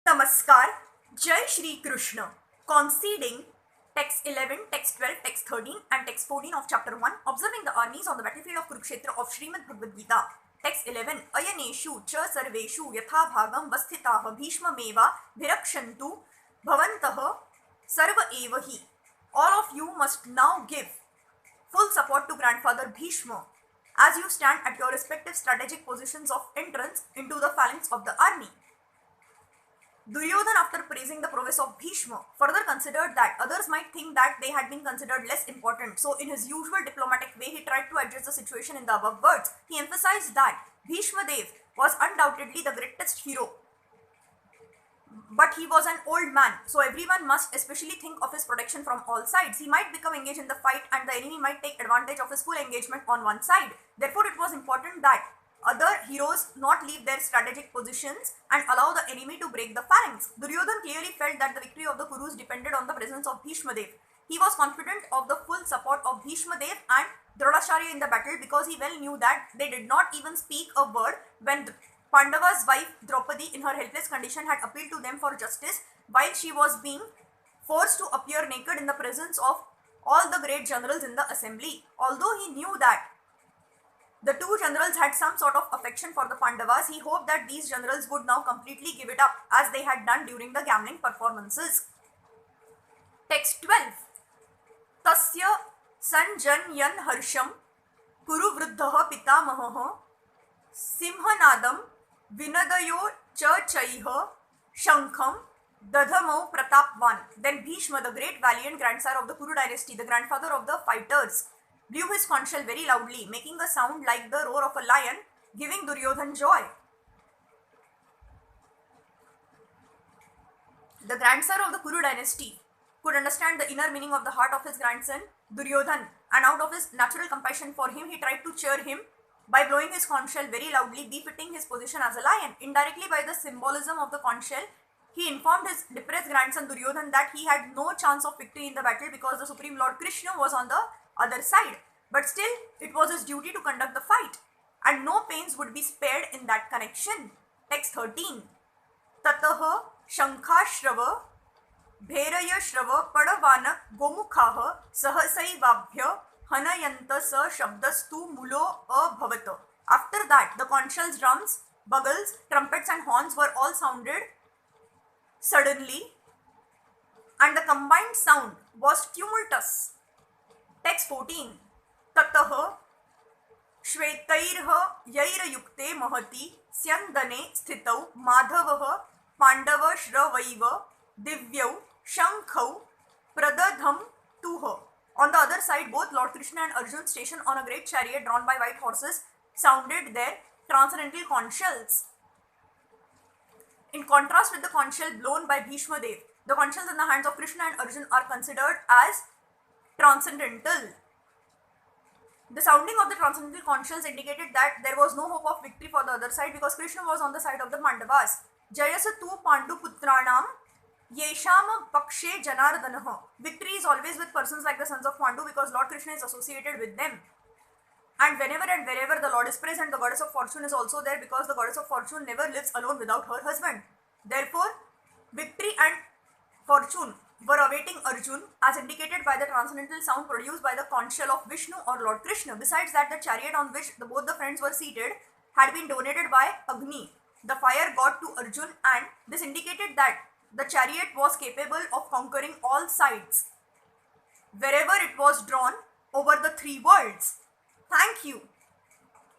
Namaskar, Jai Shri Krishna. Conceding, text 11, text 12, text 13 and text 14 of chapter 1, observing the armies on the battlefield of Kuruksetra of Srimad Bhagavad-gita. Text 11, Ayaneshu cha sarveshu yatha bhagam vasthitaha bhishma meva virakshantu bhavantaha sarva evahi. All of you must now give full support to grandfather Bhishma as you stand at your respective strategic positions of entrance into the phalanx of the army. Duryodhana, after praising the prowess of Bhishma, further considered that others might think that they had been considered less important. So in his usual diplomatic way, he tried to address the situation in the above words. He emphasized that Bhishma Dev was undoubtedly the greatest hero, but he was an old man, so everyone must especially think of his protection from all sides. He might become engaged in the fight and the enemy might take advantage of his full engagement on one side. Therefore, it was important that other heroes not leave their strategic positions and allow the enemy to break the phalanx. Duryodhana clearly felt that the victory of the Kurus depended on the presence of Bhishma Dev. He was confident of the full support of Bhishma Dev and Drodacharya in the battle because he well knew that they did not even speak a word when Pandava's wife Draupadi in her helpless condition had appealed to them for justice while she was being forced to appear naked in the presence of all the great generals in the assembly. Although he knew that the two generals had some sort of affection for the Pandavas, he hoped that these generals would now completely give it up as they had done during the gambling performances. Text 12. Tasya sanjanyan harsham kuru vruddhaha pitamahaha simhanadam vinadayo cha chaiha shankham dadhamau pratapvan. Then Bhishma, the great valiant grandsire of the Kuru dynasty, the grandfather of the fighters, blew his conch shell very loudly, making a sound like the roar of a lion, giving Duryodhana joy. The grandsire of the Kuru dynasty could understand the inner meaning of the heart of his grandson Duryodhana, and out of his natural compassion for him, he tried to cheer him by blowing his conch shell very loudly, befitting his position as a lion. Indirectly, by the symbolism of the conch shell, he informed his depressed grandson Duryodhana that he had no chance of victory in the battle because the Supreme Lord Krishna was on the other side. But still, it was his duty to conduct the fight, and no pains would be spared in that connection. Text 13. Tataha Shankhashrava Bhairaya Shrava Padavanak Gomukhaha Sahasaivabhya Hanayanta Sa Shabdastu Mulo Abhavata. After that, the conch shells, drums, bugles, trumpets and horns were all sounded suddenly, and the combined sound was tumultuous. Text 14. Tataha Shvetairha Yairayukte Mahati Syandane Sthitau Madhavaha Pandava Shravaiva Divyau Shankhau Pradadham Tuha. On the other side, both Lord Krishna and Arjun, stationed on a great chariot drawn by white horses, sounded their transcendental conch shells. In contrast with the conch shell blown by Bhishma Dev, the conch shells in the hands of Krishna and Arjun are considered as transcendental. The sounding of the transcendental conch shells indicated that there was no hope of victory for the other side because Krishna was on the side of the Pandavas. Jayasa tu Pandu Putranam Yesham Pakshe Janardanaha. Victory is always with persons like the sons of Pandu because Lord Krishna is associated with them. And whenever and wherever the Lord is present, the goddess of fortune is also there because the goddess of fortune never lives alone without her husband. Therefore, victory and fortune were awaiting Arjun as indicated by the transcendental sound produced by the conch shell of Vishnu or Lord Krishna. Besides that, the chariot on which both the friends were seated had been donated by Agni, the fire god, to Arjun, and this indicated that the chariot was capable of conquering all sides wherever it was drawn over the three worlds. Thank you.